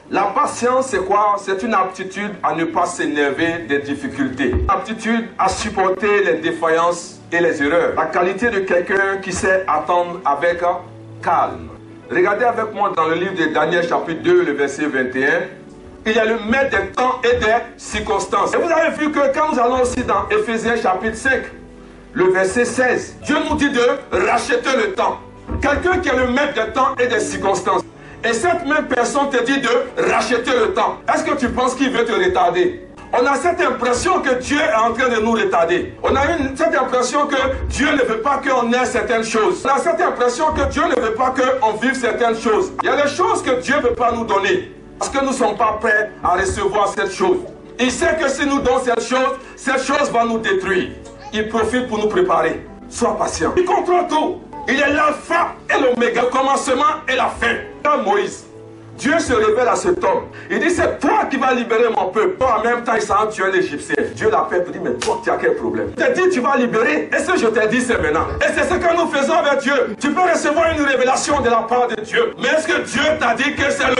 La patience, c'est quoi? C'est une aptitude à ne pas s'énerver des difficultés. Une aptitude à supporter les défaillances et les erreurs. La qualité de quelqu'un qui sait attendre avec calme. Regardez avec moi dans le livre de Daniel chapitre 2, le verset 21. Il y a le maître des temps et des circonstances. Et vous avez vu que quand nous allons aussi dans Éphésiens chapitre 5, le verset 16, Dieu nous dit de racheter le temps. Quelqu'un qui est le maître des temps et des circonstances. Et cette même personne te dit de racheter le temps. Est-ce que tu penses qu'il veut te retarder? On a cette impression que Dieu est en train de nous retarder. On a cette impression que Dieu ne veut pas qu'on ait certaines choses. On a cette impression que Dieu ne veut pas qu'on vive certaines choses. Il y a des choses que Dieu ne veut pas nous donner. Parce que nous ne sommes pas prêts à recevoir cette chose. Il sait que si nous donnons cette chose va nous détruire. Il profite pour nous préparer. Sois patient. Il contrôle tout. Il est l'alpha et l'oméga, le commencement et la fin. Dans Moïse, Dieu se révèle à cet homme. Il dit, c'est toi qui vas libérer mon peuple. En même temps, il s'en tue un Égyptien. Dieu l'appelle pour dire, mais toi, tu as quel problème? Je t'ai dit, tu vas libérer. Et ce que je t'ai dit, c'est maintenant. Et c'est ce que nous faisons avec Dieu. Tu peux recevoir une révélation de la part de Dieu. Mais est-ce que Dieu t'a dit que c'est le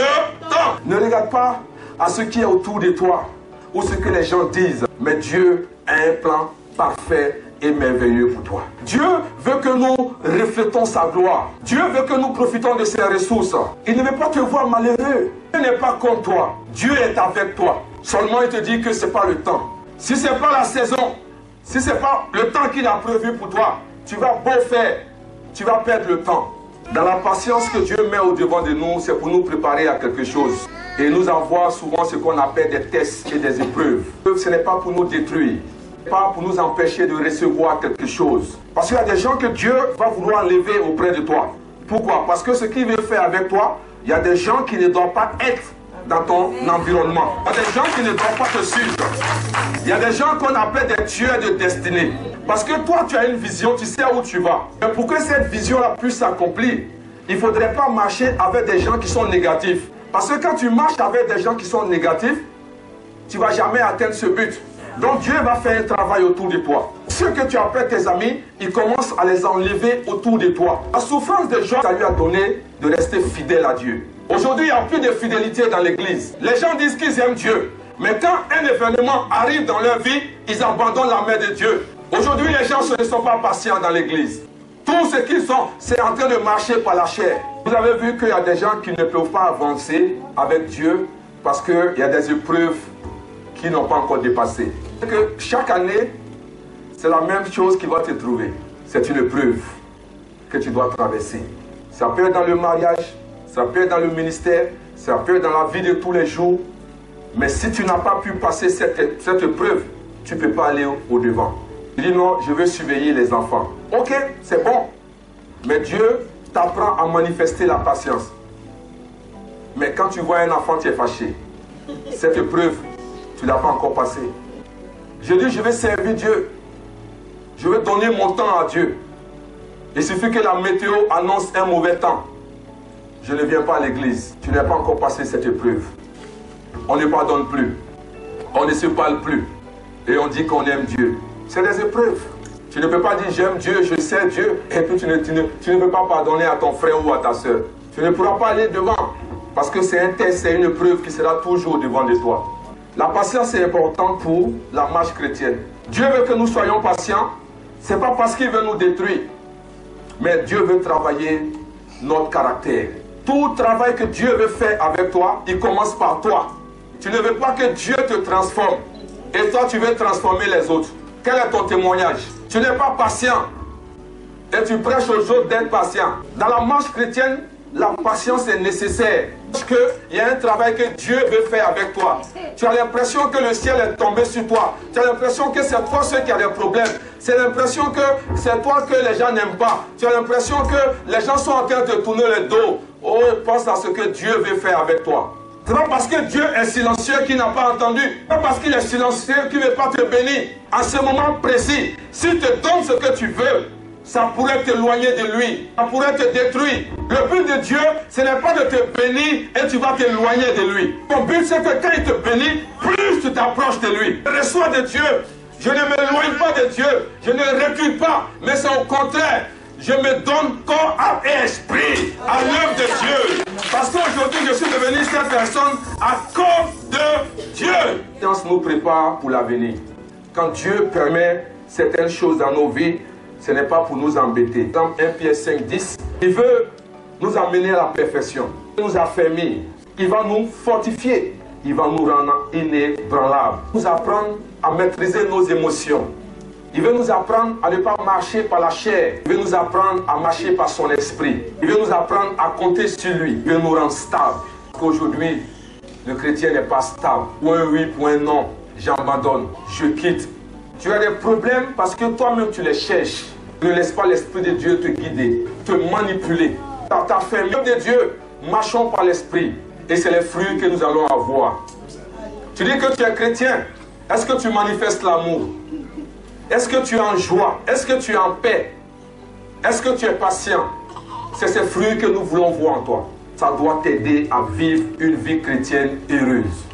temps? Ne regarde pas à ce qui est autour de toi ou ce que les gens disent. Mais Dieu a un plan parfait et merveilleux pour toi. Dieu veut que nous reflétons sa gloire. Dieu veut que nous profitons de ses ressources. Il ne veut pas te voir malheureux. Dieu n'est pas comme toi. Dieu est avec toi. Seulement il te dit que ce n'est pas le temps. Si ce n'est pas la saison, si ce n'est pas le temps qu'il a prévu pour toi, tu vas beau faire, tu vas perdre le temps. Dans la patience que Dieu met au devant de nous, c'est pour nous préparer à quelque chose. Et nous avoir souvent ce qu'on appelle des tests et des épreuves. Ce n'est pas pour nous détruire. Pas pour nous empêcher de recevoir quelque chose. Parce qu'il y a des gens que Dieu va vouloir enlever auprès de toi. Pourquoi? Parce que ce qu'il veut faire avec toi, il y a des gens qui ne doivent pas être dans ton environnement. Il y a des gens qui ne doivent pas te suivre. Il y a des gens qu'on appelle des tueurs de destinée. Parce que toi, tu as une vision, tu sais où tu vas. Mais pour que cette vision-là puisse s'accomplir, il ne faudrait pas marcher avec des gens qui sont négatifs. Parce que quand tu marches avec des gens qui sont négatifs, tu ne vas jamais atteindre ce but. Donc Dieu va faire un travail autour de toi. Ceux que tu appelles tes amis, il commence à les enlever autour de toi. La souffrance de Job, ça lui a donné de rester fidèle à Dieu. Aujourd'hui, il n'y a plus de fidélité dans l'église. Les gens disent qu'ils aiment Dieu. Mais quand un événement arrive dans leur vie, ils abandonnent la main de Dieu. Aujourd'hui, les gens ne sont pas patients dans l'église. Tout ce qu'ils sont, c'est en train de marcher par la chair. Vous avez vu qu'il y a des gens qui ne peuvent pas avancer avec Dieu parce qu'il y a des épreuves qui n'ont pas encore dépassé. Que chaque année, c'est la même chose qui va te trouver. C'est une épreuve que tu dois traverser. Ça peut être dans le mariage, ça peut être dans le ministère, ça peut être dans la vie de tous les jours. Mais si tu n'as pas pu passer cette épreuve, tu ne peux pas aller au-devant. Tu dis non, je veux surveiller les enfants. Ok, c'est bon. Mais Dieu t'apprend à manifester la patience. Mais quand tu vois un enfant, tu es fâché. Cette épreuve, tu ne l'as pas encore passée. Je dis, je vais servir Dieu. Je vais donner mon temps à Dieu. Il suffit que la météo annonce un mauvais temps. Je ne viens pas à l'église. Tu n'as pas encore passé cette épreuve. On ne pardonne plus. On ne se parle plus. Et on dit qu'on aime Dieu. C'est des épreuves. Tu ne peux pas dire j'aime Dieu, je sais Dieu. Et puis tu ne peux pas pardonner à ton frère ou à ta soeur. Tu ne pourras pas aller devant. Parce que c'est un test, c'est une épreuve qui sera toujours devant de toi. La patience est importante pour la marche chrétienne. Dieu veut que nous soyons patients. Ce n'est pas parce qu'il veut nous détruire. Mais Dieu veut travailler notre caractère. Tout travail que Dieu veut faire avec toi, il commence par toi. Tu ne veux pas que Dieu te transforme. Et toi, tu veux transformer les autres. Quel est ton témoignage? Tu n'es pas patient. Et tu prêches aux autres d'être patient. Dans la marche chrétienne, la patience est nécessaire. Parce qu'il y a un travail que Dieu veut faire avec toi. Tu as l'impression que le ciel est tombé sur toi. Tu as l'impression que c'est toi seul qui a des problèmes. C'est l'impression que c'est toi que les gens n'aiment pas. Tu as l'impression que les gens sont en train de te tourner le dos. Oh, pense à ce que Dieu veut faire avec toi. Ce n'est pas parce que Dieu est silencieux qu'il n'a pas entendu. Ce n'est pas parce qu'il est silencieux qu'il ne veut pas te bénir. En ce moment précis, s'il te donne ce que tu veux, ça pourrait t'éloigner de lui. Ça pourrait te détruire. Le but de Dieu, ce n'est pas de te bénir et tu vas t'éloigner de lui. Ton but, c'est que quand il te bénit, plus tu t'approches de lui. Je reçois de Dieu. Je ne m'éloigne pas de Dieu. Je ne recule pas. Mais c'est au contraire. Je me donne corps, âme et esprit à l'œuvre de Dieu. Parce qu'aujourd'hui, je suis devenu cette personne à cause de Dieu. Science nous prépare pour l'avenir. Quand Dieu permet certaines choses dans nos vies, ce n'est pas pour nous embêter. Dans 1 Pierre 5, 10, il veut nous amener à la perfection, nous affermir. Il va nous fortifier. Il va nous rendre inébranlables. Nous apprendre à maîtriser nos émotions. Il veut nous apprendre à ne pas marcher par la chair. Il veut nous apprendre à marcher par son esprit. Il veut nous apprendre à compter sur lui. Il veut nous rendre stables. Qu'aujourd'hui, le chrétien n'est pas stable. Ou un oui, ou un non. J'abandonne, je quitte. Tu as des problèmes parce que toi-même tu les cherches. Ne laisse pas l'Esprit de Dieu te guider, te manipuler. Ta famille de Dieu, marchons par l'Esprit. Et c'est les fruits que nous allons avoir. Tu dis que tu es chrétien. Est-ce que tu manifestes l'amour? Est-ce que tu es en joie? Est-ce que tu es en paix? Est-ce que tu es patient? C'est ces fruits que nous voulons voir en toi. Ça doit t'aider à vivre une vie chrétienne heureuse.